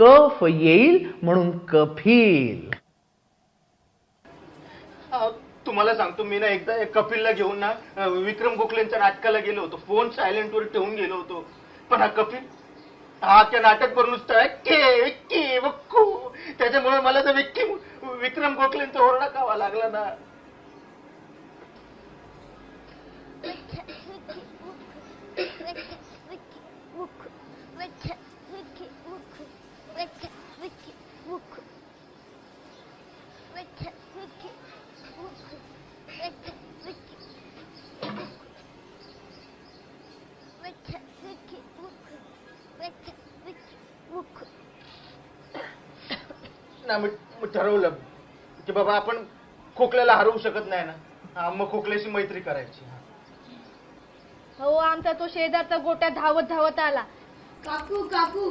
कफ येईल म्हणून कफील. तुम्हाला सांगतो, मी ना एकदा कपिलला घेऊन ना विक्रम गोखलेंच्या नाटकाला गेलो होतो. फोन सायलेंटवर ठेवून गेलो होतो. पण हा कपिल, हा त्या नाटक पर नुसतं के विक्की वक्कू, त्याच्यामुळे मला तर विक्रम गोखलेंचा ओरडा खावा लागला ना. ना मी ठरवलं की बाबा आपण खोकल्याला हरवू शकत नाही ना, मग खोकल्याशी मैत्री करायची. हो, आमचा तो शेजारचा गोट्या धावत धावत आला. काकू काकू